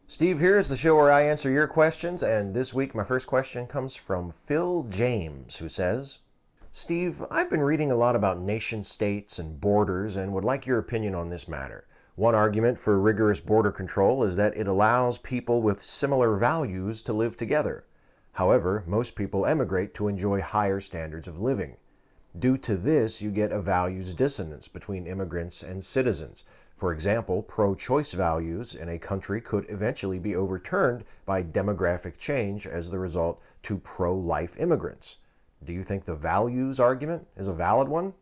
Steve here is the show where I answer your questions, and this week my first question comes from Phil James, who says, Steve, I've been reading a lot about nation states and borders and would like your opinion on this matter. One argument for rigorous border control is that it allows people with similar values to live together. However, most people emigrate to enjoy higher standards of living. Due to this, you get a values dissonance between immigrants and citizens. For example, pro-choice values in a country could eventually be overturned by demographic change as the result to pro-life immigrants. Do you think the values argument is a valid one?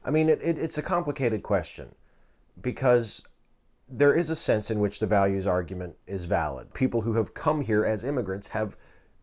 I mean, it's a complicated question because there is a sense in which the values argument is valid. People who have come here as immigrants have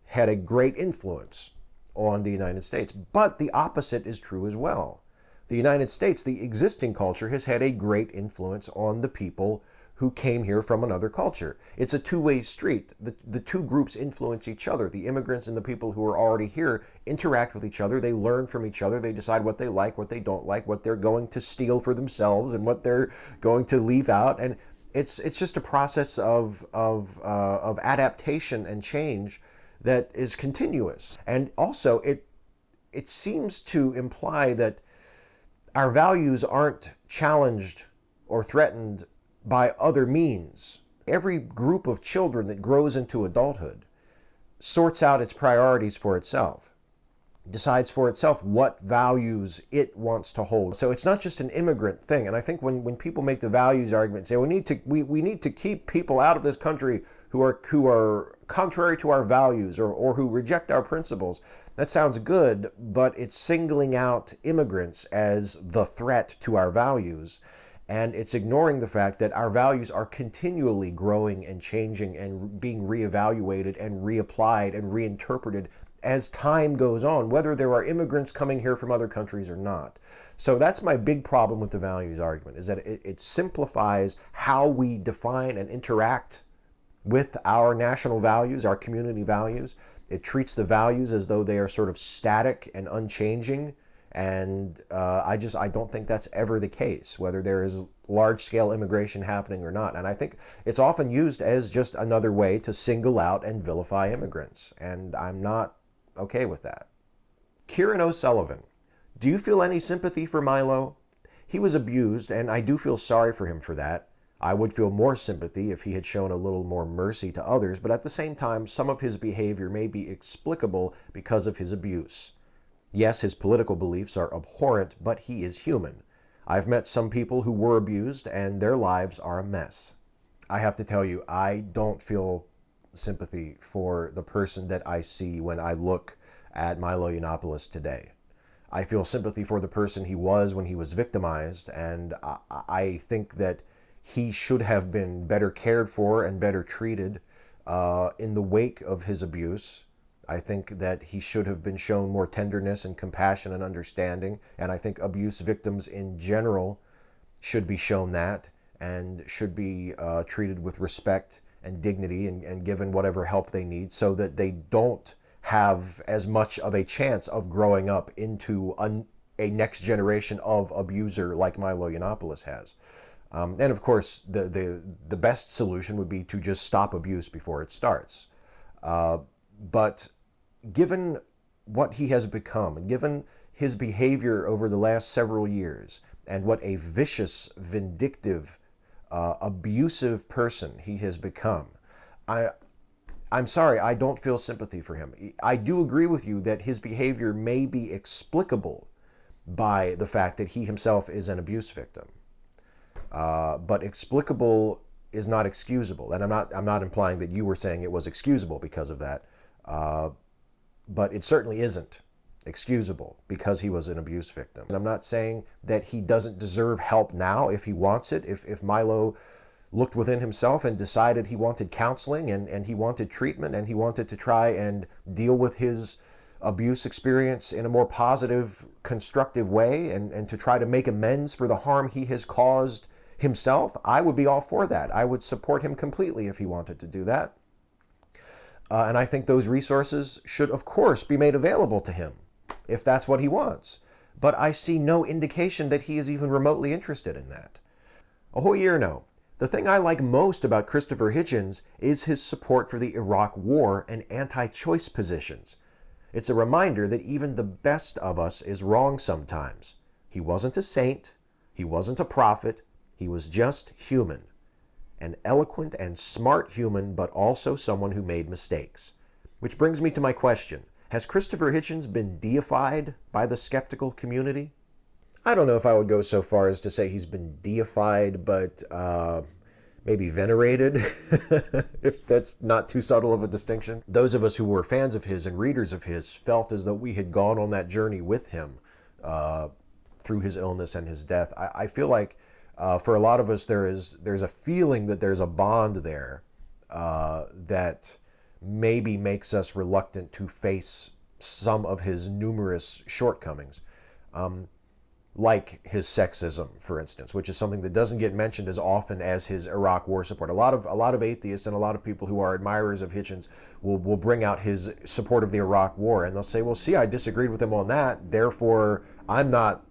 had a great influence on the United States, but the opposite is true as well. The United States, the existing culture, has had a great influence on the people who came here from another culture. It's a two-way street. The two groups influence each other. The immigrants and the people who are already here interact with each other. They learn from each other. They decide what they like, what they don't like, what they're going to steal for themselves, and what they're going to leave out. And it's just a process of adaptation and change that is continuous. And also, it seems to imply that our values aren't challenged or threatened by other means. Every group of children that grows into adulthood sorts out its priorities for itself, decides for itself what values it wants to hold. So it's not just an immigrant thing. And I think when people make the values argument, say we need to keep people out of this country who are contrary to our values or who reject our principles, that sounds good, but it's singling out immigrants as the threat to our values. And it's ignoring the fact that our values are continually growing and changing and being reevaluated and reapplied and reinterpreted as time goes on, whether there are immigrants coming here from other countries or not. So that's my big problem with the values argument, is that it simplifies how we define and interact with our national values, our community values. It treats the values as though they are sort of static and unchanging. And I don't think that's ever the case, whether there is large-scale immigration happening or not. And I think it's often used as just another way to single out and vilify immigrants. And I'm not okay with that. Kieran O'Sullivan, do you feel any sympathy for Milo? He was abused, and I do feel sorry for him for that. I would feel more sympathy if he had shown a little more mercy to others, but at the same time, some of his behavior may be explicable because of his abuse. Yes, his political beliefs are abhorrent, but he is human. I've met some people who were abused, and their lives are a mess. I have to tell you, I don't feel sympathy for the person that I see when I look at Milo Yiannopoulos today. I feel sympathy for the person he was when he was victimized, and I think that he should have been better cared for and better treated in the wake of his abuse. I think that he should have been shown more tenderness and compassion and understanding, and I think abuse victims in general should be shown that and should be treated with respect and dignity and given whatever help they need so that they don't have as much of a chance of growing up into a next generation of abuser like Milo Yiannopoulos has. And of course, the best solution would be to just stop abuse before it starts. But given what he has become, given his behavior over the last several years, and what a vicious, vindictive, abusive person he has become, I'm sorry, I don't feel sympathy for him. I do agree with you that his behavior may be explicable by the fact that he himself is an abuse victim. But explicable is not excusable. And I'm not implying that you were saying it was excusable because of that. But it certainly isn't excusable because he was an abuse victim. And I'm not saying that he doesn't deserve help now if he wants it. If Milo looked within himself and decided he wanted counseling and he wanted treatment and he wanted to try and deal with his abuse experience in a more positive, constructive way and to try to make amends for the harm he has caused himself, I would be all for that. I would support him completely if he wanted to do that. And I think those resources should, of course, be made available to him if that's what he wants. But I see no indication that he is even remotely interested in that. Ahoy year no. The thing I like most about Christopher Hitchens is his support for the Iraq War and anti-choice positions. It's a reminder that even the best of us is wrong sometimes. He wasn't a saint, he wasn't a prophet, he was just human. An eloquent and smart human, but also someone who made mistakes. Which brings me to my question. Has Christopher Hitchens been deified by the skeptical community? I don't know if I would go so far as to say he's been deified, but maybe venerated, if that's not too subtle of a distinction. Those of us who were fans of his and readers of his felt as though we had gone on that journey with him through his illness and his death. I feel like for a lot of us there's a feeling that there's a bond there that maybe makes us reluctant to face some of his numerous shortcomings. Like his sexism, for instance, which is something that doesn't get mentioned as often as his Iraq War support. A lot of atheists and a lot of people who are admirers of Hitchens will bring out his support of the Iraq War, and they'll say, "Well, see, I disagreed with him on that. Therefore, I'm not,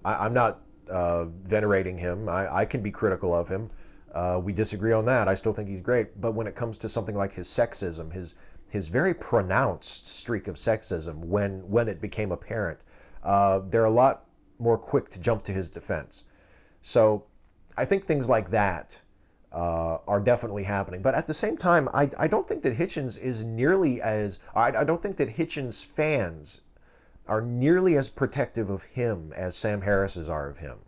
I'm not venerating him. I can be critical of him. We disagree on that. I still think he's great." But when it comes to something like his sexism, his very pronounced streak of sexism, when it became apparent, they're a lot more quick to jump to his defense. So I think things like that are definitely happening. But at the same time, I don't think that Hitchens is nearly as, I don't think that Hitchens fans are nearly as protective of him as Sam Harris's are of him.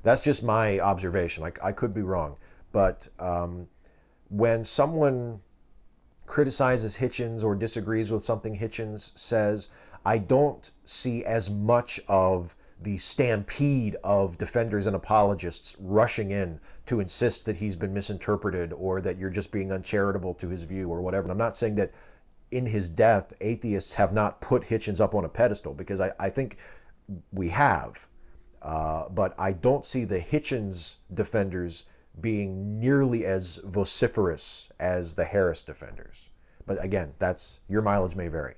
That's just my observation. I could be wrong. But when someone criticizes Hitchens or disagrees with something Hitchens says, I don't see as much of the stampede of defenders and apologists rushing in to insist that he's been misinterpreted or that you're just being uncharitable to his view or whatever. And I'm not saying that in his death, atheists have not put Hitchens up on a pedestal, because I think we have. But I don't see the Hitchens defenders being nearly as vociferous as the Harris defenders. But again, your mileage may vary.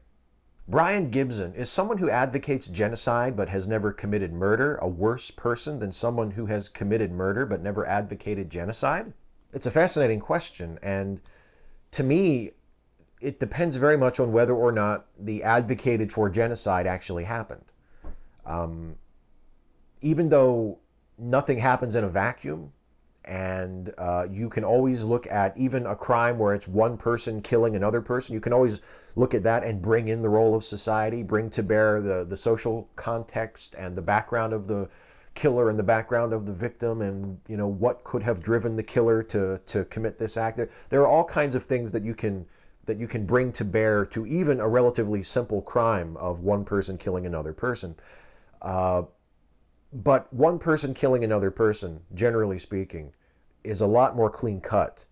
Brian Gibson, is someone who advocates genocide but has never committed murder a worse person than someone who has committed murder but never advocated genocide? It's a fascinating question, and to me, it depends very much on whether or not the advocated for genocide actually happened. Even though nothing happens in a vacuum, and you can always look at even a crime where it's one person killing another person, you can always look at that and bring in the role of society, bring to bear the social context and the background of the killer and the background of the victim, and what could have driven the killer to commit this act. There are all kinds of things that you can bring to bear to even a relatively simple crime of one person killing another person. But one person killing another person, generally speaking, is a lot more clean-cut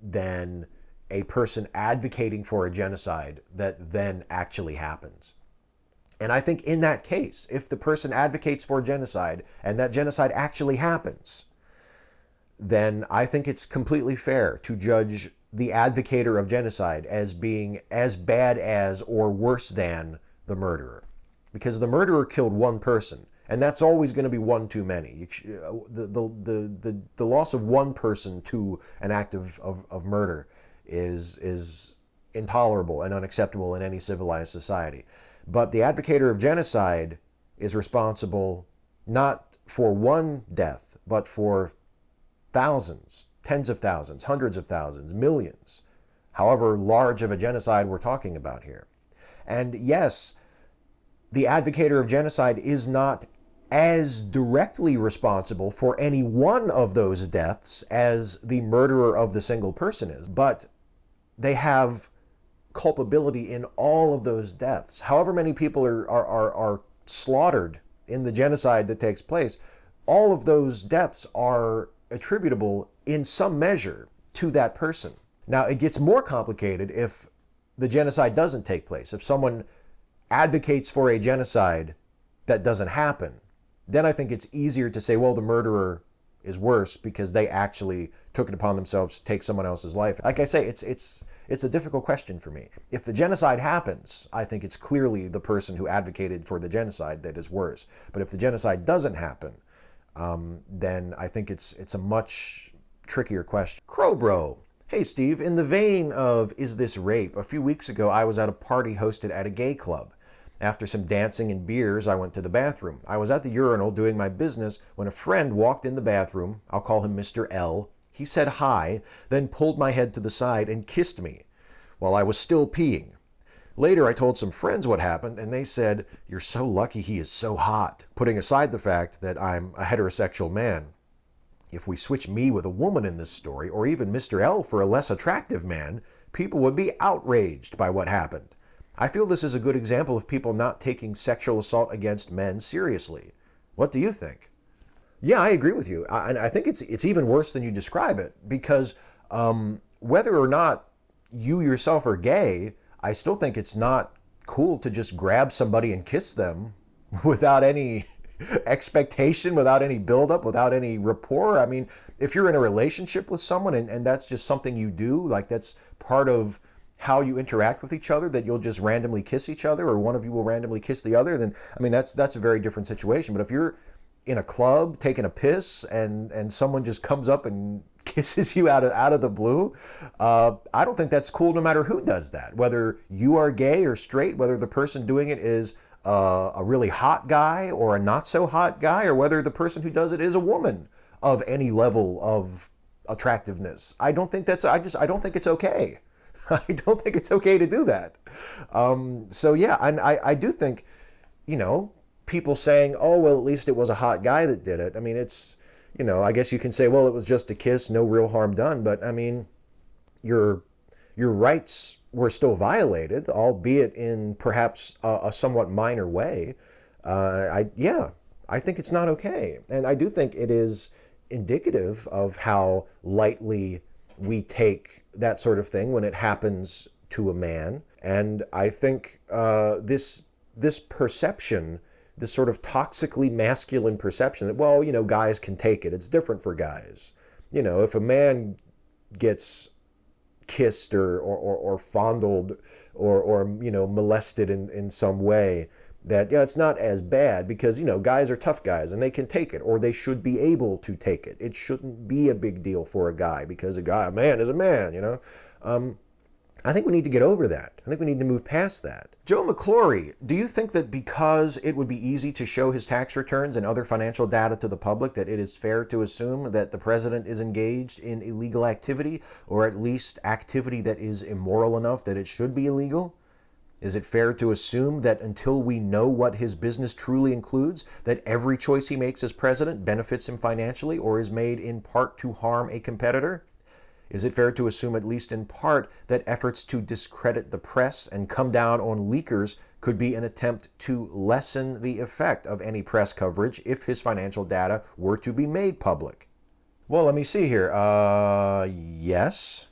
than a person advocating for a genocide that then actually happens. And I think in that case, if the person advocates for genocide and that genocide actually happens, then I think it's completely fair to judge the advocator of genocide as being as bad as or worse than the murderer. Because the murderer killed one person, and that's always going to be one too many. The loss of one person to an act of murder is intolerable and unacceptable in any civilized society. But the advocator of genocide is responsible not for one death, but for thousands, tens of thousands, hundreds of thousands, millions, however large of a genocide we're talking about here. And yes, the advocator of genocide is not as directly responsible for any one of those deaths as the murderer of the single person is, but they have culpability in all of those deaths. However many people are slaughtered in the genocide that takes place, all of those deaths are attributable in some measure to that person. Now, it gets more complicated if the genocide doesn't take place. If someone advocates for a genocide that doesn't happen, then I think it's easier to say, well, the murderer is worse because they actually took it upon themselves to take someone else's life. Like I say, it's a difficult question for me. If the genocide happens, I think it's clearly the person who advocated for the genocide that is worse. But if the genocide doesn't happen, then I think it's a much trickier question. Crowbro. Hey Steve, in the vein of is this rape, a few weeks ago I was at a party hosted at a gay club. After some dancing and beers, I went to the bathroom. I was at the urinal doing my business when a friend walked in the bathroom. I'll call him Mr. L. He said hi, then pulled my head to the side and kissed me while I was still peeing. Later, I told some friends what happened, and they said, "You're so lucky he is so hot," putting aside the fact that I'm a heterosexual man. If we switch me with a woman in this story, or even Mr. L for a less attractive man, people would be outraged by what happened. I feel this is a good example of people not taking sexual assault against men seriously. What do you think? Yeah, I agree with you. And I think it's even worse than you describe it, because whether or not you yourself are gay, I still think it's not cool to just grab somebody and kiss them without any expectation, without any buildup, without any rapport. I mean, if you're in a relationship with someone and that's just something you do, like that's part of how you interact with each other, that you'll just randomly kiss each other, or one of you will randomly kiss the other, then I mean that's a very different situation. But if you're in a club taking a piss and someone just comes up and kisses you out of the blue, I don't think that's cool no matter who does that, whether you are gay or straight, whether the person doing it is a really hot guy or a not so hot guy, or whether the person who does it is a woman of any level of attractiveness. I don't think it's okay. I don't think it's okay to do that. So yeah, and I do think, people saying, oh, well, at least it was a hot guy that did it. I mean, it's, I guess you can say, well, it was just a kiss, no real harm done. But I mean, your rights were still violated, albeit in perhaps a somewhat minor way. I think it's not okay. And I do think it is indicative of how lightly we take that sort of thing when it happens to a man. And I think this perception, this sort of toxically masculine perception that, well, guys can take it. It's different for guys. If a man gets kissed or fondled or molested in some way, that it's not as bad because guys are tough guys and they can take it, or they should be able to take it. It shouldn't be a big deal for a guy because a man is a man. I think we need to get over that. I think we need to move past that. Joe McLaury, do you think that because it would be easy to show his tax returns and other financial data to the public, that it is fair to assume that the president is engaged in illegal activity, or at least activity that is immoral enough that it should be illegal? Is it fair to assume that until we know what his business truly includes, that every choice he makes as president benefits him financially or is made in part to harm a competitor? Is it fair to assume, at least in part, that efforts to discredit the press and come down on leakers could be an attempt to lessen the effect of any press coverage if his financial data were to be made public? Well, let me see here. Yes,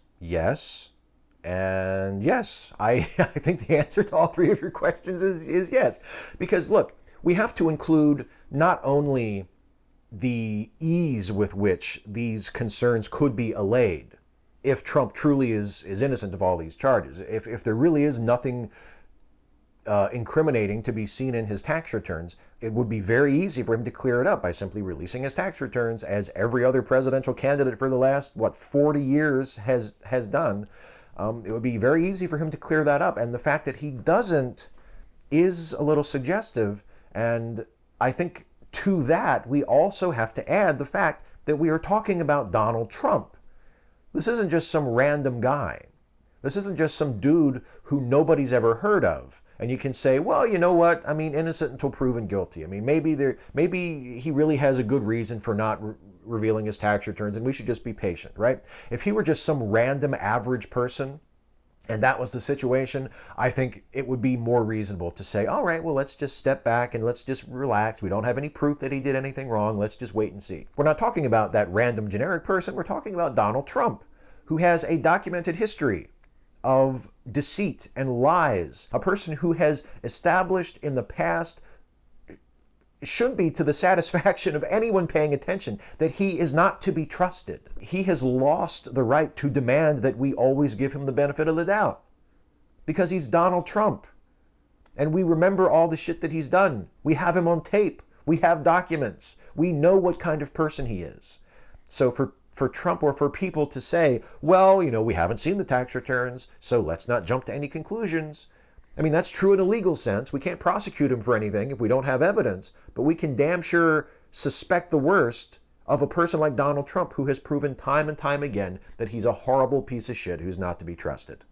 and yes. I think the answer to all three of your questions is yes. Because look, we have to include not only the ease with which these concerns could be allayed, if Trump truly is innocent of all these charges, if there really is nothing incriminating to be seen in his tax returns, it would be very easy for him to clear it up by simply releasing his tax returns, as every other presidential candidate for the last, 40 years has done. It would be very easy for him to clear that up. And the fact that he doesn't is a little suggestive. And I think to that, we also have to add the fact that we are talking about Donald Trump. This isn't just some random guy. This isn't just some dude who nobody's ever heard of. And you can say, well, you know what? I mean, innocent until proven guilty. I mean, maybe he really has a good reason for not revealing his tax returns, and we should just be patient, right? If he were just some random average person, and that was the situation, I think it would be more reasonable to say, all right, well, let's just step back and let's just relax. We don't have any proof that he did anything wrong. Let's just wait and see. We're not talking about that random generic person. We're talking about Donald Trump, who has a documented history of deceit and lies, a person who has established in the past should be to the satisfaction of anyone paying attention that he is not to be trusted. He has lost the right to demand that we always give him the benefit of the doubt because he's Donald Trump. And we remember all the shit that he's done. We have him on tape. We have documents. We know what kind of person he is. So for Trump or for people to say, well, we haven't seen the tax returns, so let's not jump to any conclusions. I mean, that's true in a legal sense. We can't prosecute him for anything if we don't have evidence, but we can damn sure suspect the worst of a person like Donald Trump, who has proven time and time again that he's a horrible piece of shit who's not to be trusted.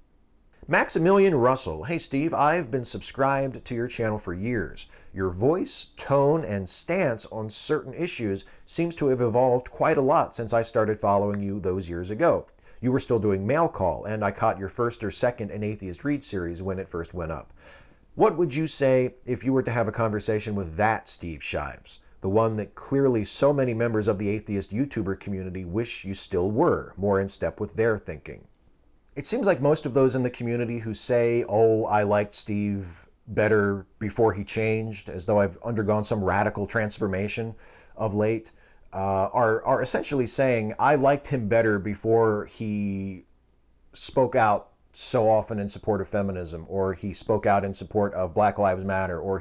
Maximilian Russell. Hey Steve, I've been subscribed to your channel for years. Your voice, tone, and stance on certain issues seems to have evolved quite a lot since I started following you those years ago. You were still doing Mail Call, and I caught your first or second An Atheist Read series when it first went up. What would you say if you were to have a conversation with that Steve Shives, the one that clearly so many members of the atheist YouTuber community wish you still were, more in step with their thinking? It seems like most of those in the community who say, oh, I liked Steve better before he changed, as though I've undergone some radical transformation of late, are essentially saying, I liked him better before he spoke out so often in support of feminism, or he spoke out in support of Black Lives Matter, or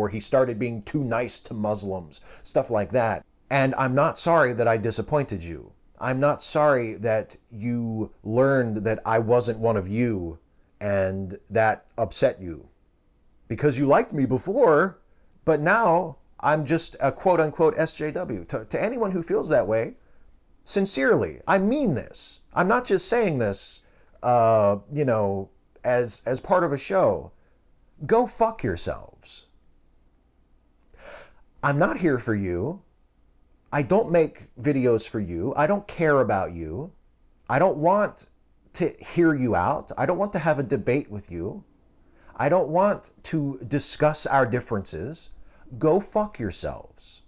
he started being too nice to Muslims, stuff like that. And I'm not sorry that I disappointed you. I'm not sorry that you learned that I wasn't one of you and that upset you. Because you liked me before, but now I'm just a quote-unquote SJW. To anyone who feels that way, sincerely, I mean this. I'm not just saying this, as part of a show. Go fuck yourselves. I'm not here for you. I don't make videos for you. I don't care about you. I don't want to hear you out. I don't want to have a debate with you. I don't want to discuss our differences. Go fuck yourselves.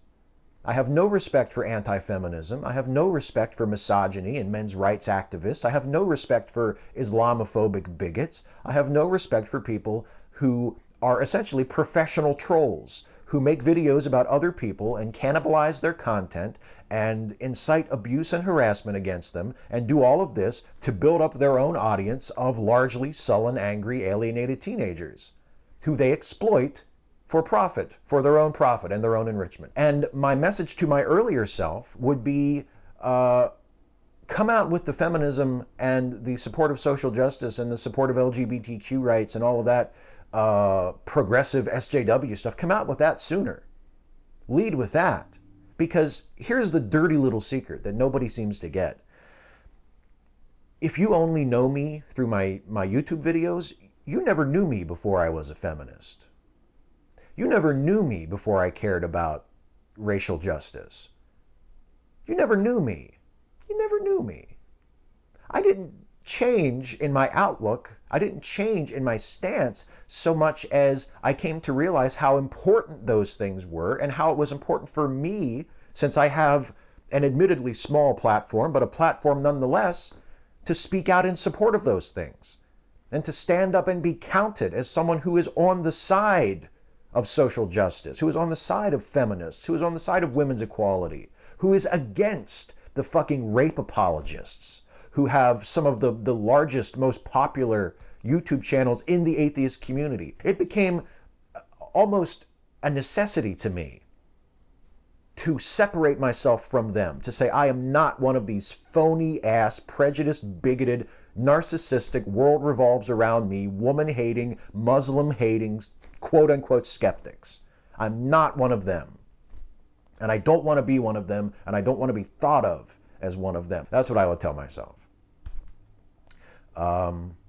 I have no respect for anti-feminism. I have no respect for misogyny and men's rights activists. I have no respect for Islamophobic bigots. I have no respect for people who are essentially professional trolls, who make videos about other people and cannibalize their content and incite abuse and harassment against them, and do all of this to build up their own audience of largely sullen, angry, alienated teenagers who they exploit for profit, for their own profit and their own enrichment. And my message to my earlier self would be, come out with the feminism and the support of social justice and the support of LGBTQ rights and all of that progressive SJW stuff. Come out with that sooner. Lead with that. Because here's the dirty little secret that nobody seems to get. If you only know me through my YouTube videos, you never knew me before I was a feminist. You never knew me before I cared about racial justice. You never knew me. You never knew me. I didn't change in my outlook. I didn't change in my stance so much as I came to realize how important those things were and how it was important for me, since I have an admittedly small platform, but a platform nonetheless, to speak out in support of those things and to stand up and be counted as someone who is on the side of social justice, who is on the side of feminists, who is on the side of women's equality, who is against the fucking rape apologists, who have some of the largest, most popular YouTube channels in the atheist community. It became almost a necessity to me to separate myself from them, to say I am not one of these phony-ass, prejudiced, bigoted, narcissistic, world revolves around me, woman-hating, Muslim-hating, quote-unquote skeptics. I'm not one of them. And I don't want to be one of them, and I don't want to be thought of as one of them. That's what I would tell myself.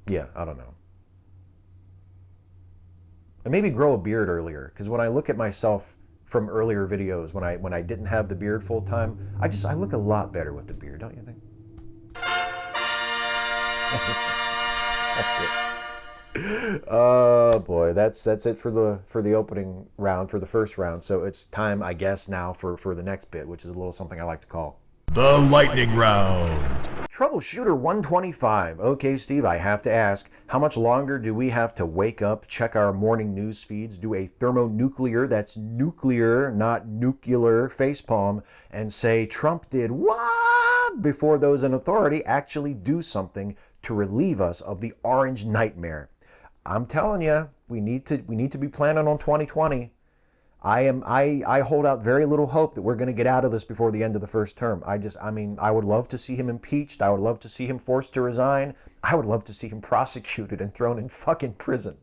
Yeah, I don't know. And maybe grow a beard earlier, because when I look at myself from earlier videos, when I didn't have the beard full time, I look a lot better with the beard, don't you think? That's it. Oh boy, that's it for the opening round, for the first round. So it's time, I guess, now for the next bit, which is a little something I like to call the lightning round. Troubleshooter 125. Okay, Steve, I have to ask, how much longer do we have to wake up, check our morning news feeds, do a thermonuclear, that's nuclear, not nuclear, facepalm, and say Trump did what? Before those in authority actually do something to relieve us of the orange nightmare. I'm telling you, we need to be planning on 2020. I hold out very little hope that we're going to get out of this before the end of the first term. I would love to see him impeached. I would love to see him forced to resign. I would love to see him prosecuted and thrown in fucking prison.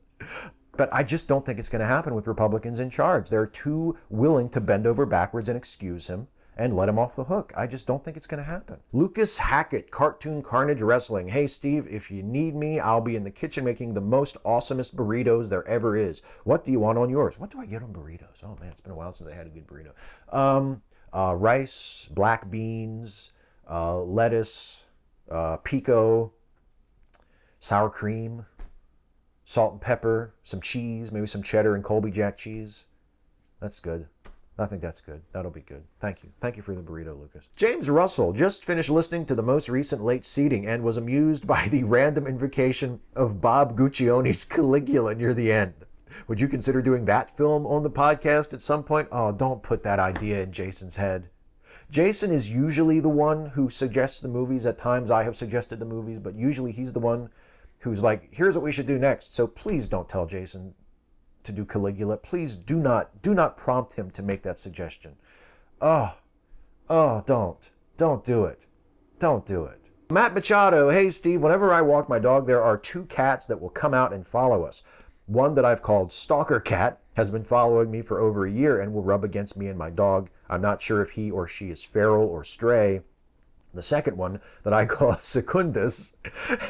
But I just don't think it's going to happen with Republicans in charge. They're too willing to bend over backwards and excuse him and let him off the hook. I just don't think it's going to happen. Lucas Hackett, Cartoon Carnage Wrestling. Hey, Steve, if you need me, I'll be in the kitchen making the most awesomest burritos there ever is. What do you want on yours? What do I get on burritos? Oh, man, it's been a while since I had a good burrito. Rice, black beans, lettuce, pico, sour cream, salt and pepper, some cheese, maybe some cheddar and Colby Jack cheese. That's good. I think that's good. That'll be good. Thank you. Thank you for the burrito, Lucas. James Russell just finished listening to the most recent Late Seating and was amused by the random invocation of Bob Guccione's Caligula near the end. Would you consider doing that film on the podcast at some point? Oh, don't put that idea in Jason's head. Jason is usually the one who suggests the movies. At times I have suggested the movies, but usually he's the one who's like, here's what we should do next. So please don't tell Jason to do Caligula. Please do not prompt him to make that suggestion. Don't do it. Don't do it. Matt Machado, hey Steve, whenever I walk my dog, there are two cats that will come out and follow us. One that I've called Stalker Cat has been following me for over a year and will rub against me and my dog. I'm not sure if he or she is feral or stray. The second one, that I call Secundus,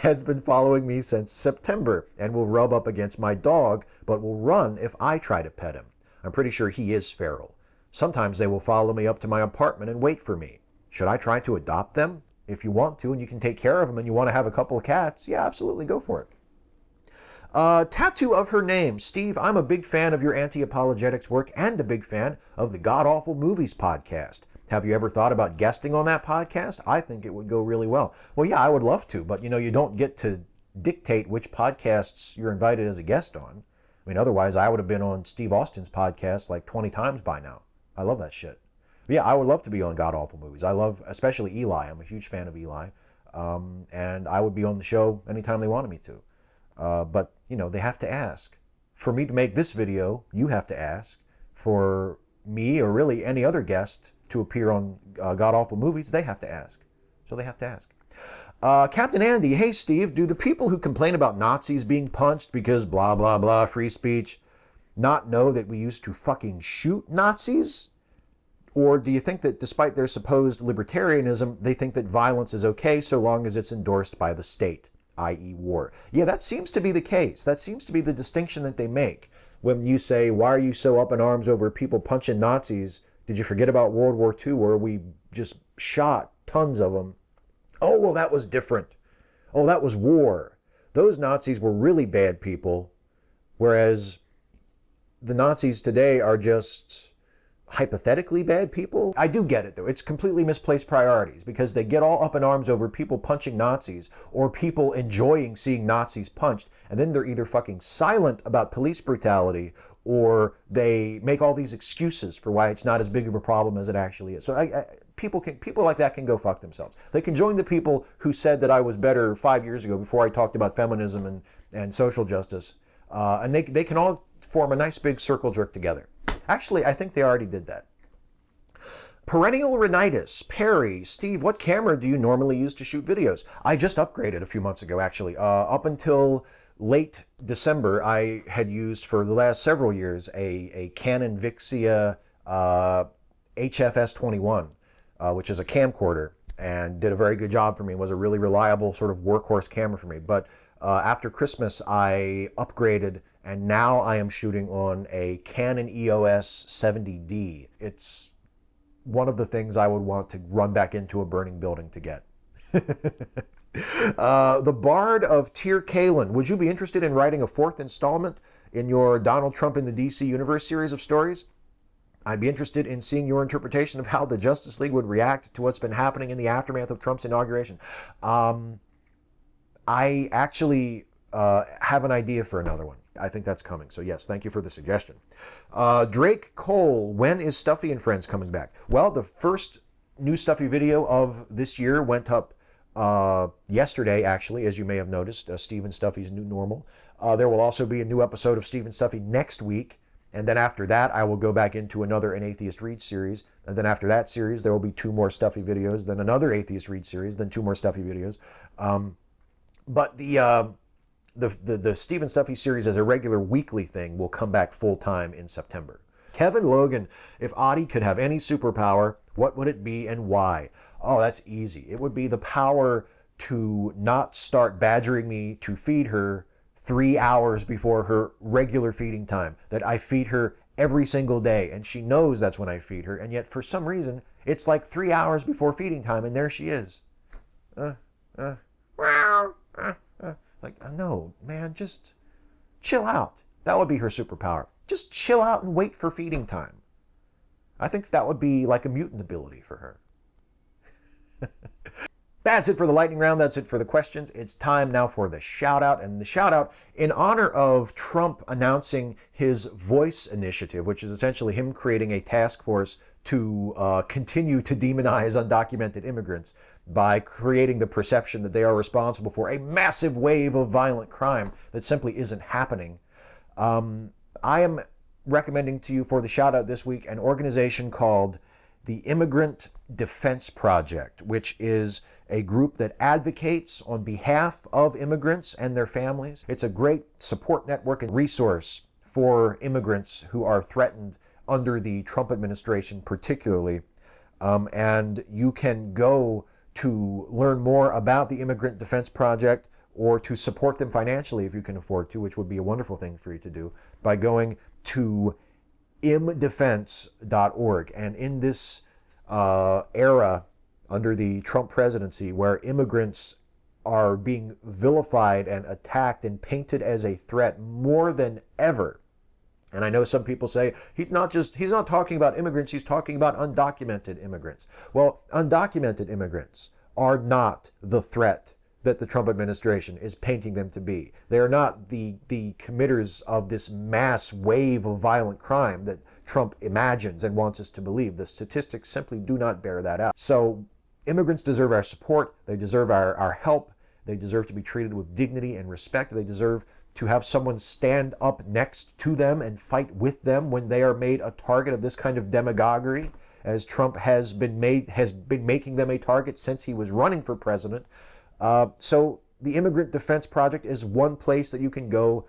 has been following me since September and will rub up against my dog, but will run if I try to pet him. I'm pretty sure he is feral. Sometimes they will follow me up to my apartment and wait for me. Should I try to adopt them? If you want to and you can take care of them and you want to have a couple of cats, yeah, absolutely, go for it. Tattoo of her name. Steve, I'm a big fan of your anti-apologetics work and a big fan of the God Awful Movies podcast. Have you ever thought about guesting on that podcast? I think it would go really well. Well, yeah, I would love to, but you don't get to dictate which podcasts you're invited as a guest on. I mean, otherwise I would have been on Steve Austin's podcast like 20 times by now. I love that shit. But yeah, I would love to be on God Awful Movies. I love, especially Eli. I'm a huge fan of Eli. And I would be on the show anytime they wanted me to. But, they have to ask. For me to make this video, you have to ask. For me, or really any other guest, to appear on God Awful Movies, they have to ask. So they have to ask. Captain Andy, hey Steve, do the people who complain about Nazis being punched because blah, blah, blah, free speech, not know that we used to fucking shoot Nazis? Or do you think that despite their supposed libertarianism, they think that violence is okay so long as it's endorsed by the state, i.e. war? Yeah, that seems to be the case. That seems to be the distinction that they make. When you say, why are you so up in arms over people punching Nazis? Did you forget about World War II where we just shot tons of them? Oh, well, that was different. Oh, that was war. Those Nazis were really bad people, whereas the Nazis today are just hypothetically bad people. I do get it, though. It's completely misplaced priorities because they get all up in arms over people punching Nazis or people enjoying seeing Nazis punched, and then they're either fucking silent about police brutality or they make all these excuses for why it's not as big of a problem as it actually is. So people like that can go fuck themselves. They can join the people who said that I was better 5 years ago before I talked about feminism and social justice. And they can all form a nice big circle jerk together. Actually, I think they already did that. Perennial Rhinitis, Perry, Steve, what camera do you normally use to shoot videos? I just upgraded a few months ago, actually. Up until late December, I had used for the last several years a Canon Vixia HFS21, which is a camcorder, and did a very good job for me. It was a really reliable sort of workhorse camera for me. But after Christmas, I upgraded, and now I am shooting on a Canon EOS 70D. It's one of the things I would want to run back into a burning building to get. The Bard of Tyr Kalin, would you be interested in writing a fourth installment in your Donald Trump in the DC Universe series of stories? I'd be interested in seeing your interpretation of how the Justice League would react to what's been happening in the aftermath of Trump's inauguration. I actually have an idea for another one. I think that's coming. So yes, thank you for the suggestion. Drake Cole, when is Stuffy and Friends coming back? Well, the first new Stuffy video of this year went up yesterday, actually, as you may have noticed, Steve and Stuffy's New Normal. There will also be a new episode of Steve and Stuffy next week. And then after that, I will go back into another An Atheist Reads series. And then after that series, there will be 2 more Stuffy videos, then another Atheist Reads series, then 2 more Stuffy videos. But the Steve and Stuffy series as a regular weekly thing will come back full-time in September. Kevin Logan, if Audie could have any superpower, what would it be and why? Oh, that's easy. It would be the power to not start badgering me to feed her 3 hours before her regular feeding time. That I feed her every single day, and she knows that's when I feed her, and yet for some reason, it's like 3 hours before feeding time, and there she is. Like, no, man, just chill out. That would be her superpower. Just chill out and wait for feeding time. I think that would be like a mutant ability for her. That's it for the lightning round. That's it for the questions. It's time now for the shout out. And the shout out in honor of Trump announcing his Voice initiative, which is essentially him creating a task force to continue to demonize undocumented immigrants by creating the perception that they are responsible for a massive wave of violent crime that simply isn't happening. I am recommending to you for the shout out this week an organization called the Immigrant Defense Project, which is a group that advocates on behalf of immigrants and their families. It's a great support network and resource for immigrants who are threatened under the Trump administration particularly. And you can go to learn more about the Immigrant Defense Project or to support them financially if you can afford to, which would be a wonderful thing for you to do, by going to imdefense.org. And in this era under the Trump presidency, where immigrants are being vilified and attacked and painted as a threat more than ever, and I know some people say, he's not talking about immigrants, he's talking about undocumented immigrants. Well, undocumented immigrants are not the threat that the Trump administration is painting them to be. They are not the committers of this mass wave of violent crime that Trump imagines and wants us to believe. The statistics simply do not bear that out. So immigrants deserve our support. They deserve our help. They deserve to be treated with dignity and respect. They deserve to have someone stand up next to them and fight with them when they are made a target of this kind of demagoguery, as Trump has been making them a target since he was running for president. So the Immigrant Defense Project is one place that you can go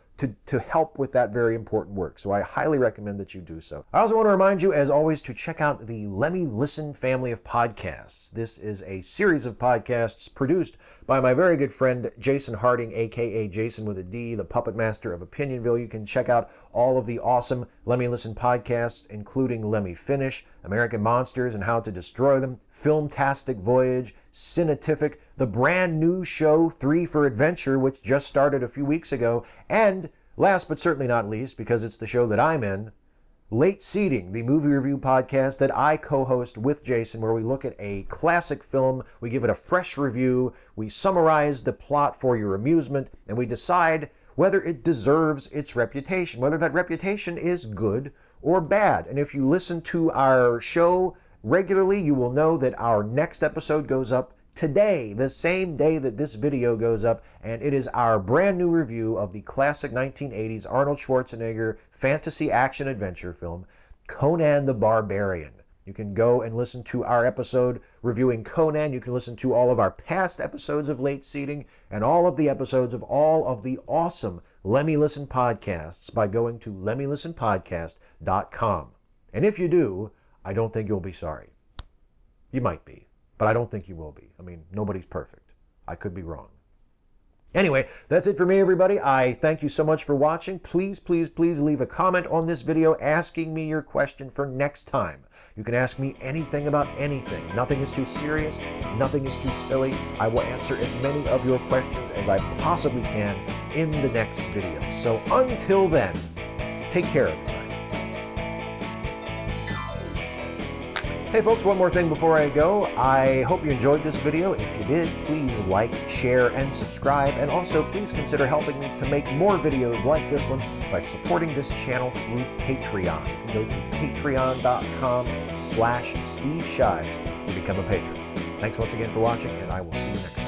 to help with that very important work. So I highly recommend that you do so. I also want to remind you, as always, to check out the Lemme Listen family of podcasts. This is a series of podcasts produced by my very good friend Jason Harding, aka Jason with a D, the puppet master of Opinionville. You can check out all of the awesome Lemme Listen podcasts, including Lemme Finish, American Monsters and How to Destroy Them, Filmtastic, Voyage, Cinetific, the brand new show 3 for Adventure, which just started a few weeks ago, and last but certainly not least, because it's the show that I'm in, Late Seating, the movie review podcast that I co-host with Jason, where we look at a classic film, we give it a fresh review, we summarize the plot for your amusement, and we decide whether it deserves its reputation, whether that reputation is good or bad. And if you listen to our show regularly, you will know that our next episode goes up today, the same day that this video goes up, and it is our brand new review of the classic 1980s Arnold Schwarzenegger fantasy action adventure film, Conan the Barbarian. You can go and listen to our episode reviewing Conan. You can listen to all of our past episodes of Late Seating and all of the episodes of all of the awesome Lemme Listen podcasts by going to lemmelistenpodcast.com. And if you do, I don't think you'll be sorry. You might be, but I don't think you will be. I mean, nobody's perfect. I could be wrong. Anyway, that's it for me, everybody. I thank you so much for watching. Please, please, please leave a comment on this video asking me your question for next time. You can ask me anything about anything. Nothing is too serious. Nothing is too silly. I will answer as many of your questions as I possibly can in the next video. So until then, take care, everybody. Hey folks, one more thing before I go. I hope you enjoyed this video. If you did, please like, share, and subscribe. And also, please consider helping me to make more videos like this one by supporting this channel through Patreon. You can go to patreon.com/Steve Shives to become a patron. Thanks once again for watching, and I will see you next time.